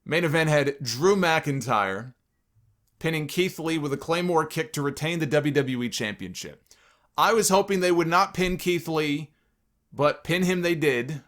Main event had Drew McIntyre pinning Keith Lee with a Claymore kick to retain the WWE Championship. I was hoping they would not pin Keith Lee, but pin him they did.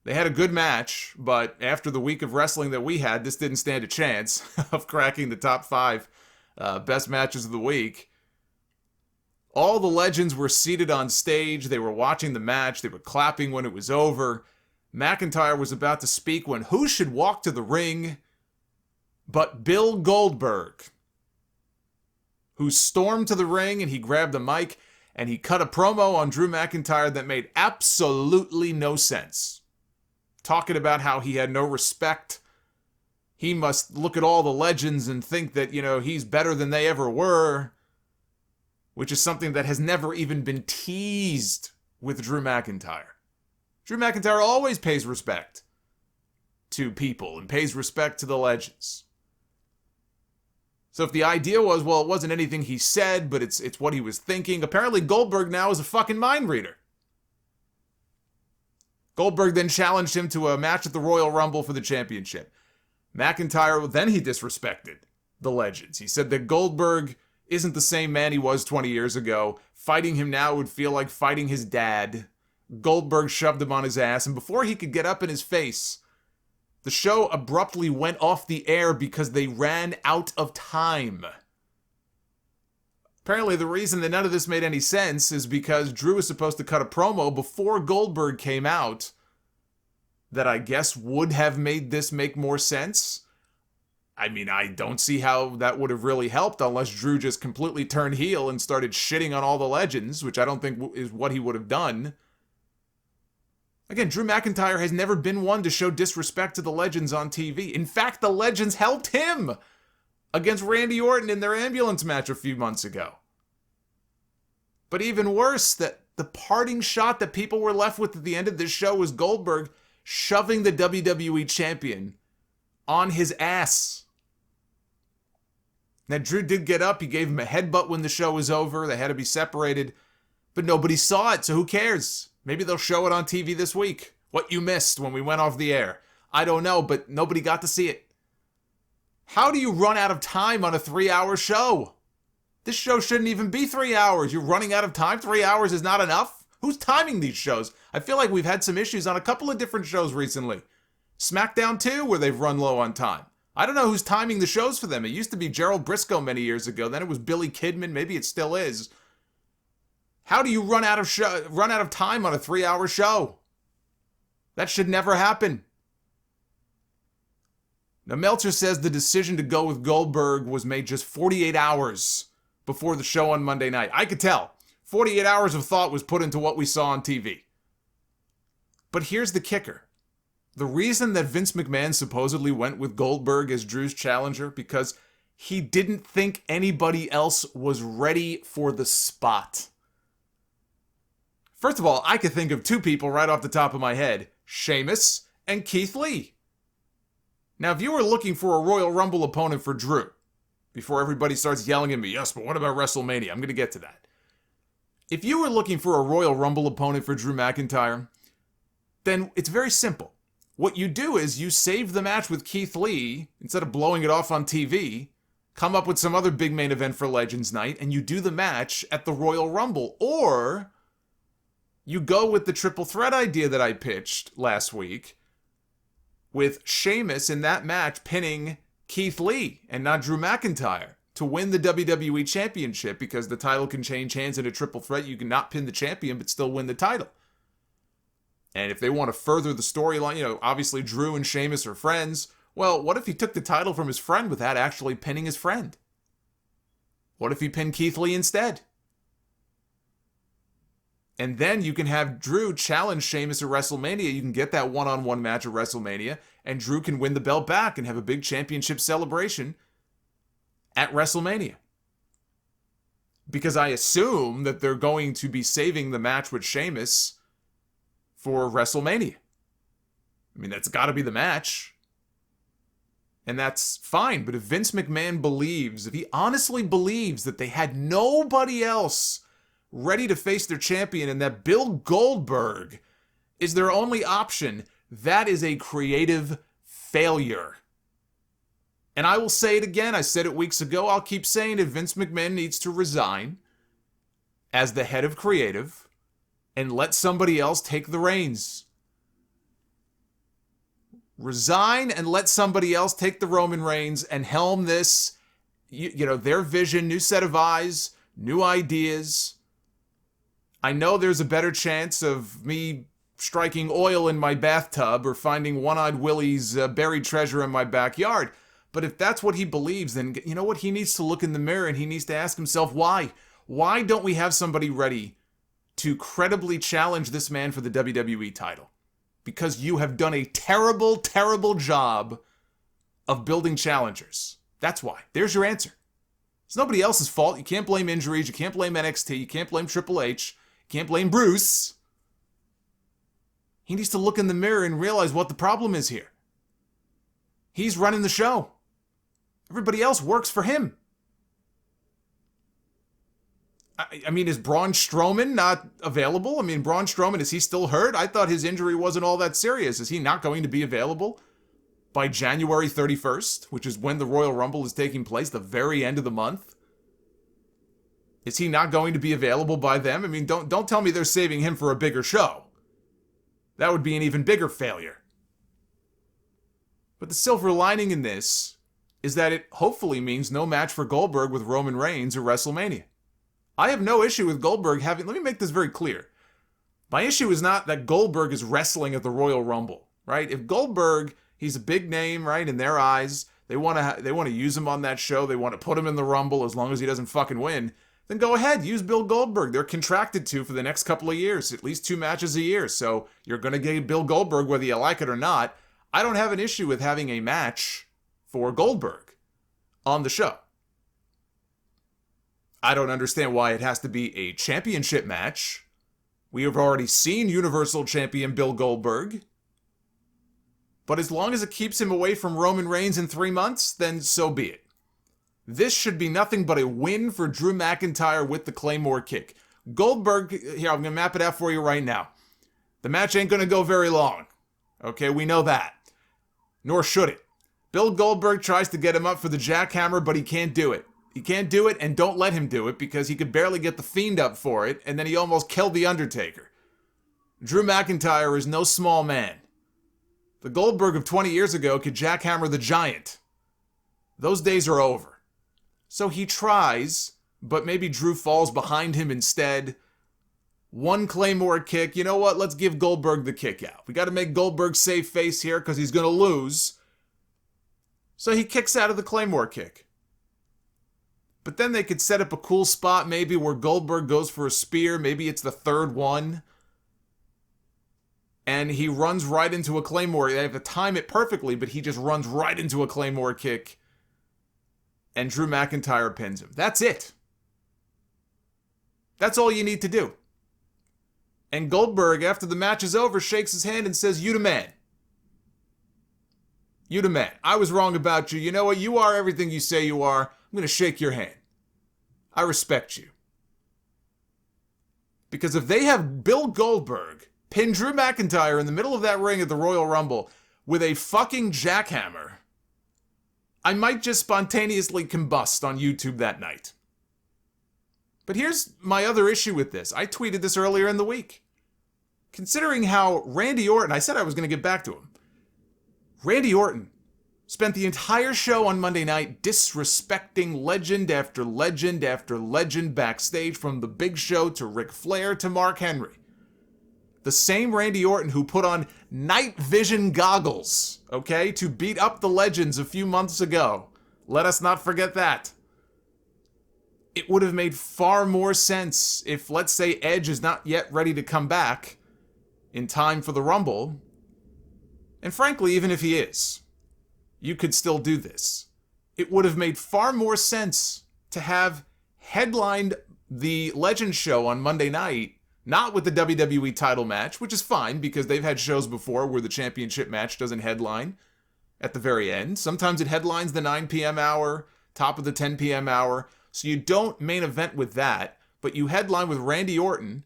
They had a good match, but after the week of wrestling that we had, this didn't stand a chance of cracking the top 5 best matches of the week. All the legends were seated on stage. They were watching the match. They were clapping when it was over. McIntyre was about to speak when who should walk to the ring but Bill Goldberg, who stormed to the ring and he grabbed the mic and he cut a promo on Drew McIntyre that made absolutely no sense. Talking about how he had no respect. He must look at all the legends and think that, he's better than they ever were, which is something that has never even been teased with Drew McIntyre. Drew McIntyre always pays respect to people and pays respect to the legends. So if the idea was, well, it wasn't anything he said, but it's what he was thinking, apparently Goldberg now is a fucking mind reader. Goldberg then challenged him to a match at the Royal Rumble for the championship. McIntyre, then he disrespected the legends. He said that Goldberg isn't the same man he was 20 years ago. Fighting him now would feel like fighting his dad. Goldberg shoved him on his ass, and before he could get up in his face, the show abruptly went off the air because they ran out of time. Apparently, the reason that none of this made any sense is because Drew was supposed to cut a promo before Goldberg came out that I guess would have made this make more sense. I mean, I don't see how that would have really helped unless Drew just completely turned heel and started shitting on all the legends, which I don't think is what he would have done. Again, Drew McIntyre has never been one to show disrespect to the legends on TV. In fact, the legends helped him against Randy Orton in their ambulance match a few months ago. But even worse, that the parting shot that people were left with at the end of this show was Goldberg shoving the WWE champion on his ass. Now, Drew did get up. He gave him a headbutt when the show was over. They had to be separated. But nobody saw it, so who cares? Maybe they'll show it on TV this week. What you missed when we went off the air. I don't know, but nobody got to see it. How do you run out of time on a 3-hour show? This show shouldn't even be 3 hours. You're running out of time? 3 hours is not enough? Who's timing these shows? I feel like we've had some issues on a couple of different shows recently. SmackDown 2, where they've run low on time. I don't know who's timing the shows for them. It used to be Gerald Briscoe many years ago. Then it was Billy Kidman. Maybe it still is. How do you run out of time on a 3-hour show? That should never happen. Now, Meltzer says the decision to go with Goldberg was made just 48 hours before the show on Monday night. I could tell. 48 hours of thought was put into what we saw on TV. But here's the kicker. The reason that Vince McMahon supposedly went with Goldberg as Drew's challenger, because he didn't think anybody else was ready for the spot. First of all, I could think of 2 people right off the top of my head. Sheamus and Keith Lee. Now, if you were looking for a Royal Rumble opponent for Drew, before everybody starts yelling at me, yes, but what about WrestleMania? I'm going to get to that. If you were looking for a Royal Rumble opponent for Drew McIntyre, then it's very simple. What you do is you save the match with Keith Lee, instead of blowing it off on TV, come up with some other big main event for Legends Night, and you do the match at the Royal Rumble. Or you go with the triple threat idea that I pitched last week, with Sheamus in that match pinning Keith Lee and not Drew McIntyre to win the WWE Championship, because the title can change hands in a triple threat. You can not pin the champion but still win the title. And if they want to further the storyline, obviously Drew and Sheamus are friends. Well, what if he took the title from his friend without actually pinning his friend? What if he pinned Keith Lee instead? And then you can have Drew challenge Sheamus at WrestleMania. You can get that one-on-one match at WrestleMania, and Drew can win the belt back and have a big championship celebration at WrestleMania. Because I assume that they're going to be saving the match with Sheamus for WrestleMania. I mean, that's got to be the match. And that's fine. But if Vince McMahon believes, if he honestly believes that they had nobody else ready to face their champion and that Bill Goldberg is their only option, that is a creative failure. And I will say it again. I said it weeks ago. I'll keep saying it. Vince McMahon needs to resign as the head of creative and let somebody else take the reins. Resign and let somebody else take the Roman reins and helm this, their vision, new set of eyes, new ideas. I know there's a better chance of me striking oil in my bathtub or finding One-Eyed Willie's buried treasure in my backyard. But if that's what he believes, then you know what? He needs to look in the mirror and he needs to ask himself, why? Why don't we have somebody ready to credibly challenge this man for the WWE title? Because you have done a terrible, terrible job of building challengers. That's why. There's your answer. It's nobody else's fault. You can't blame injuries. You can't blame NXT. You can't blame Triple H. You can't blame Bruce. He needs to look in the mirror and realize what the problem is here. He's running the show. Everybody else works for him. I mean, is Braun Strowman not available? I mean, Braun Strowman, is he still hurt? I thought his injury wasn't all that serious. Is he not going to be available by January 31st, which is when the Royal Rumble is taking place, the very end of the month? Is he not going to be available by then? I mean, don't tell me they're saving him for a bigger show. That would be an even bigger failure. But the silver lining in this is that it hopefully means no match for Goldberg with Roman Reigns at WrestleMania. I have no issue with Goldberg having... Let me make this very clear. My issue is not that Goldberg is wrestling at the Royal Rumble, right? If Goldberg, he's a big name, right, in their eyes, they want to use him on that show, they want to put him in the Rumble as long as he doesn't fucking win, then go ahead, use Bill Goldberg. They're contracted to for the next couple of years, at least 2 matches a year, so you're going to get Bill Goldberg whether you like it or not. I don't have an issue with having a match for Goldberg on the show. I don't understand why it has to be a championship match. We have already seen Universal Champion Bill Goldberg. But as long as it keeps him away from Roman Reigns in 3 months, then so be it. This should be nothing but a win for Drew McIntyre with the Claymore kick. Goldberg, here, I'm going to map it out for you right now. The match ain't going to go very long. Okay, we know that. Nor should it. Bill Goldberg tries to get him up for the jackhammer, but he can't do it. He can't do it, and don't let him do it, because he could barely get the Fiend up for it, and then he almost killed The Undertaker. Drew McIntyre is no small man. The Goldberg of 20 years ago could jackhammer the Giant. Those days are over. So he tries, but maybe Drew falls behind him instead. One Claymore kick. You know what? Let's give Goldberg the kick out. We got to make Goldberg save face here because he's going to lose. So he kicks out of the Claymore kick. But then they could set up a cool spot maybe where Goldberg goes for a spear. Maybe it's the third one. And he runs right into a Claymore. They have to time it perfectly, but he just runs right into a Claymore kick. And Drew McIntyre pins him. That's it. That's all you need to do. And Goldberg, after the match is over, shakes his hand and says, "You the man. You the man. I was wrong about you. You know what? You are everything you say you are. I'm going to shake your hand. I respect you." Because if they have Bill Goldberg pin Drew McIntyre in the middle of that ring at the Royal Rumble with a fucking jackhammer, I might just spontaneously combust on YouTube that night. But here's my other issue with this. I tweeted this earlier in the week. Considering how Randy Orton, I said I was going to get back to him. Randy Orton spent the entire show on Monday night disrespecting legend after legend after legend backstage, from the Big Show to Ric Flair to Mark Henry. The same Randy Orton who put on night vision goggles, okay, to beat up the legends a few months ago. Let us not forget that. It would have made far more sense if, let's say, Edge is not yet ready to come back in time for the Rumble. And frankly, even if he is, you could still do this. It would have made far more sense to have headlined the Legends show on Monday night, not with the WWE title match, which is fine because they've had shows before where the championship match doesn't headline at the very end. Sometimes it headlines the 9 p.m. hour, top of the 10 p.m. hour. So you don't main event with that, but you headline with Randy Orton,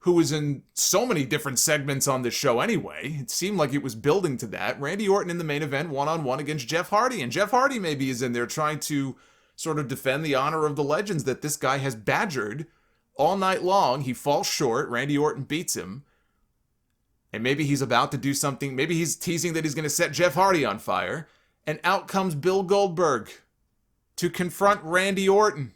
who was in so many different segments on this show anyway. It seemed like it was building to that. Randy Orton in the main event, one-on-one against Jeff Hardy. And Jeff Hardy maybe is in there trying to sort of defend the honor of the legends that this guy has badgered all night long. He falls short. Randy Orton beats him. And maybe he's about to do something. Maybe he's teasing that he's going to set Jeff Hardy on fire. And out comes Bill Goldberg to confront Randy Orton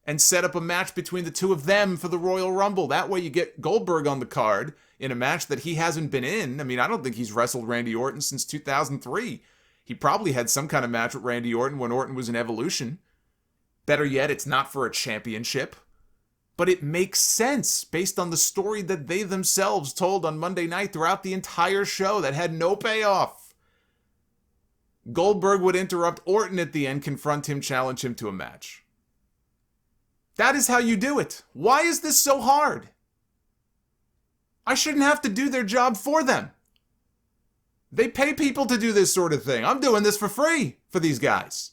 and set up a match between the two of them for the Royal Rumble. That way you get Goldberg on the card in a match that he hasn't been in. I mean, I don't think he's wrestled Randy Orton since 2003. He probably had some kind of match with Randy Orton when Orton was in Evolution. Better yet, it's not for a championship. But it makes sense based on the story that they themselves told on Monday night throughout the entire show that had no payoff. Goldberg would interrupt Orton at the end, confront him, challenge him to a match. That is how you do it. Why is this so hard? I shouldn't have to do their job for them. They pay people to do this sort of thing. I'm doing this for free for these guys.